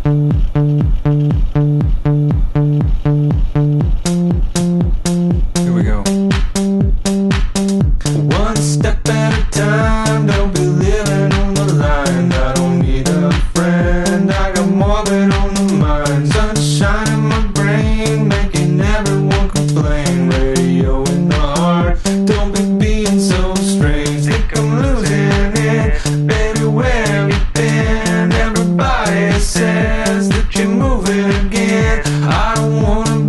Here we go. One step at a time, don't be living on the line. I don't need a friend, I got more than on the mind. Sunshine in my brain, making everyone complain. Radio in the heart, don't be being so strange. Think I'm losing it, baby, where have you been? Everybody says that you're moving again. I don't wanna